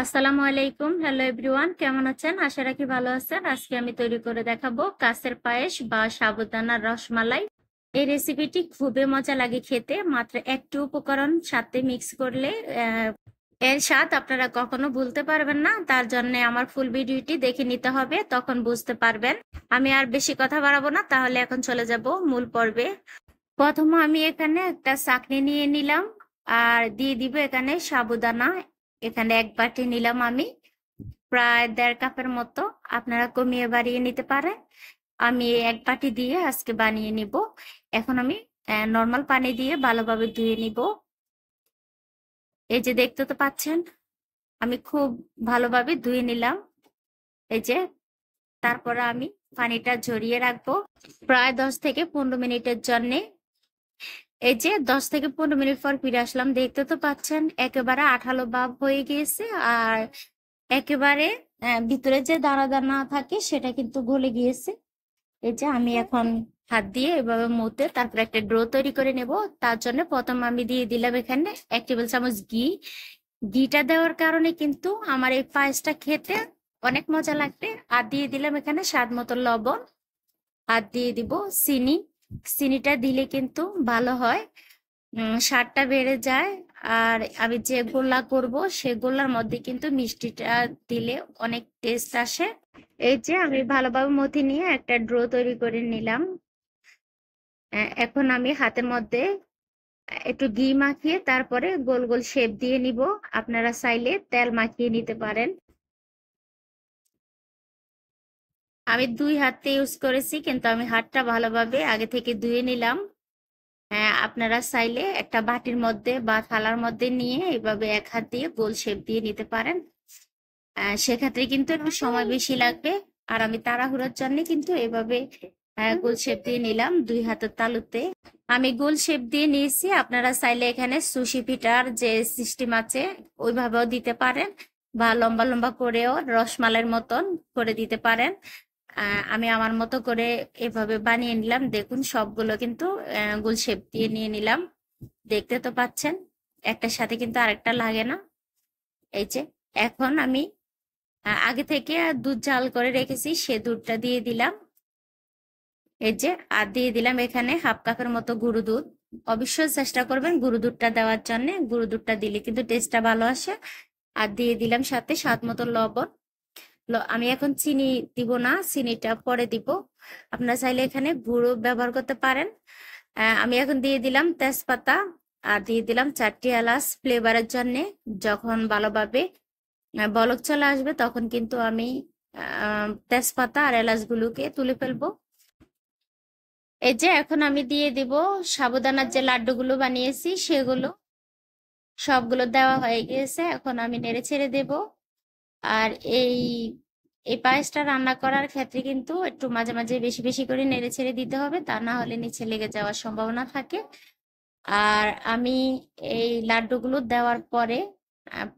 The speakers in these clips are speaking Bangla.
আসসালামু আলাইকুম। হ্যালো এভরিওয়ান, কেমন আছেন? আশা রাখি ভালো আছেন। আজকে আমি তৈরি করে দেখাবো কাসের পায়েস বা সাবুদানার রসমালাই। এই রেসিপিটি খুবই মজা লাগে খেতে। মাত্র একটু উপকরণ সাথে মিক্স করলে আহ, এর স্বাদ আপনারা কখনো ভুলতে পারবেন না। তার জন্য আমার ফুল ভিডিওটি দেখে নিতে হবে, তখন বুঝতে পারবেন। আমি আর বেশি কথা বাড়াবো না, তাহলে এখন চলে যাব মূল পর্বে। প্রথমে আমি এখানে একটা চাকনি নিয়ে নিলাম আর দিয়ে দিব এখানে সাবুদানা। এখানে এক বাটি নিলাম আমি, প্রায় 1.5 কাপের মতো। আপনারা কমিয়ে বাড়িয়ে নিতে পারেন। আমি এক বাটি দিয়ে আজকে বানিয়ে নিব। এখন আমি নর্মাল পানি দিয়ে ভালোভাবে ধুয়ে নিব। এই যে দেখতে তো পাচ্ছেন, আমি খুব ভালোভাবে ধুয়ে নিলাম। এই যে, তারপরে আমি পানিটা ঝরিয়ে রাখবো প্রায় 10 থেকে 15 মিনিটের জন্য। এই যে 10 থেকে 15 মিনিট পর ফিরে আসলাম। দেখতে তো পাচ্ছেন একেবারে আঠালো ভাব হয়ে গিয়েছে। আর একেবারে ভিতরে যে দানা দানা থাকে সেটা কিন্তু গলে গিয়েছে। এই যে আমি এখন হাত দিয়ে এভাবে মুতে তারপর একটা ডো তৈরি করে নেব। তার জন্য প্রথম আমি দিয়ে দিলাম এখানে 1 টেবিল চামচ ঘি। ঘিটা দেওয়ার কারণে কিন্তু আমার এই পায়েসটা খেতে অনেক মজা লাগবে। আর দিয়ে দিলাম এখানে স্বাদ মতো লবণ। আর দিয়ে দিব চিনি। চিনিটা দিলে কিন্তু ভালো হয়, স্বাদটা বেড়ে যায়। আর আমি যে গোল্লা করব সে গোল্লার মধ্যে কিন্তু মিষ্টিটা দিলে অনেক টেস্ট আসে। এই যে আমি ভালোভাবে মথি নিয়ে একটা ড্রো তৈরি করে নিলাম। এখন আমি হাতের মধ্যে একটু ঘি মাখিয়ে তারপরে গোল গোল শেপ দিয়ে নিব। আপনারা চাইলে তেল মাখিয়ে নিতে পারেন। আমি 2 হাতে ইউজ করেছি, কিন্তু আমি হাতটা ভালোভাবে আগে থেকে ধুয়ে নিলাম। আপনারা চাইলে একটা বাটির মধ্যে বা থালার মধ্যে নিয়ে এভাবে এক হাত দিয়ে গোল শেপ দিয়ে নিতে পারেন। সেক্ষেত্রে কিন্তু একটু সময় বেশি লাগবে। আর আমি তাড়াহুড়োর জন্য কিন্তু এভাবে গোল শেপ দিয়ে নিলাম 2 হাতের তালুতে। আমি গোল শেপ দিয়ে নিয়েছি। আপনারা চাইলে এখানে সুশি পিঠার যে সিস্টেম আছে ওইভাবেও দিতে পারেন, বা লম্বা লম্বা করেও রসমালাইয়ের মতন করে দিতে পারেন। আমি আমার মতো করে এভাবে বানিয়ে নিলাম। দেখুন সবগুলো কিন্তু গোল শেপ দিয়ে নিয়ে নিলাম। দেখতে তো পাচ্ছেন একটার সাথে কিন্তু আরেকটা লাগে না। এই যে এখন আমি আগে থেকে দুধ জাল করে রেখেছি, সে দুধটা দিয়ে দিলাম। এই যে আর দিয়ে দিলাম এখানে 1/2 কাপের মতো গুঁড়ো দুধ। অবশ্যই চেষ্টা করবেন গুঁড়ো দুধটা দেওয়ার জন্য, গুঁড়ো দুধটা দিলে কিন্তু টেস্টটা ভালো আসে। আর দিয়ে দিলাম সাথে স্বাদ মতো লবণ। আমি এখন চিনি দিব না, চিনিটা পরে দিব। আপনারা চাইলে এখানে গুঁড়ো ব্যবহার করতে পারেন। আমি এখন দিয়ে দিলাম তেজপাতা আর দিয়ে দিলাম 4টি এলাচ ফ্লেভারের জন্য। যখন ভালোভাবে বলক চলে আসবে তখন কিন্তু আমি তেজপাতা আর এলাচগুলোকে তুলে ফেলবো। এই যে এখন আমি দিয়ে দিব সাবুদানার যে লাড্ডুগুলো বানিয়েছি সেগুলো। সবগুলো দেওয়া হয়ে গিয়েছে, এখন আমি নেড়ে ছেড়ে দেব। আর এই এই পায়েসটা রান্না করার ক্ষেত্রে কিন্তু একটু মাঝে মাঝে বেশি বেশি করে নেড়ে ছেড়ে দিতে হবে, তা না হলে নিচে লেগে যাওয়ার সম্ভাবনা থাকে। আর আমি এই লাড্ডুগুলো দেওয়ার পরে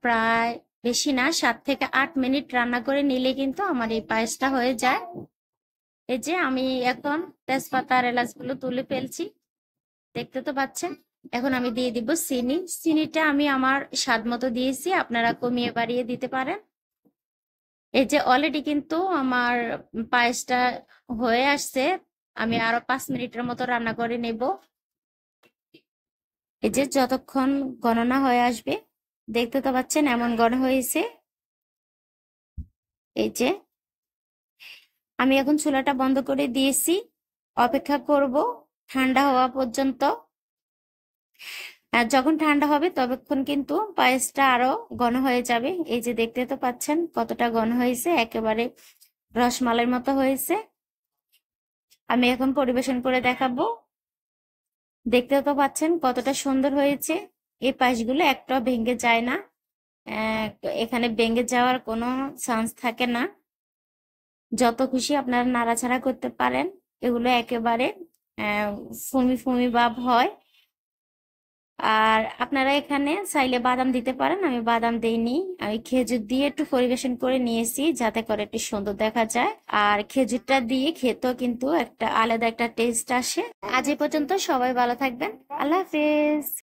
প্রায় বেশি না 7 থেকে 8 মিনিট রান্না করে নিলে কিন্তু আমার এই পায়েসটা হয়ে যায়। এই যে আমি এখন তেজপাতা আর এলাচগুলো তুলে ফেলছি, দেখতে তো পাচ্ছেন। এখন আমি দিয়ে দিব চিনি। চিনিটা আমি আমার স্বাদ মতো দিয়েছি, আপনারা কমিয়ে বাড়িয়ে দিতে পারেন। এই যে অলরেডি কিন্তু আমার পায়েসটা হয়ে আসছে। আমি আরো 5 মিনিটের মতো রান্না করে নেব। এই যে যতক্ষণ গণনা হয়ে আসবে, দেখতে তো পাচ্ছেন এমন ঘন হয়েছে। এই যে আমি এখন চুলাটা বন্ধ করে দিয়েছি, অপেক্ষা করব ঠান্ডা হওয়া পর্যন্ত। আর যখন ঠান্ডা হবে ততক্ষণ কিন্তু পায়েসটা আরো ঘন হয়ে যাবে। এই যে দেখতে তো পাচ্ছেন কতটা ঘন হয়েছে, একেবারে রসমালাইয়ের মতো হয়েছে। আমি এখন পরিবেশন করে দেখাবো। দেখতে তো পাচ্ছেন কতটা সুন্দর হয়েছে। এই পায়েসগুলো একটাও ভেঙে যায় না। এখানে ভেঙে যাওয়ার কোনো চান্স থাকে না। যত খুশি আপনারা নাড়াচাড়া করতে পারেন, এগুলো একেবারে ফুমি ফুমি ভাব হয়। আর আপনারা এখানে চাইলে বাদাম দিতে পারেন, আমি বাদাম দেইনি। আমি খেজুর দিয়ে একটু পরিবেশন করে নিয়েছি যাতে করে একটু সুন্দর দেখা যায়। আর খেজুরটা দিয়ে খেতেও কিন্তু একটা আলাদা একটা টেস্ট আসে। আজ এই পর্যন্ত, সবাই ভালো থাকবেন। আল্লাহ হাফেজ।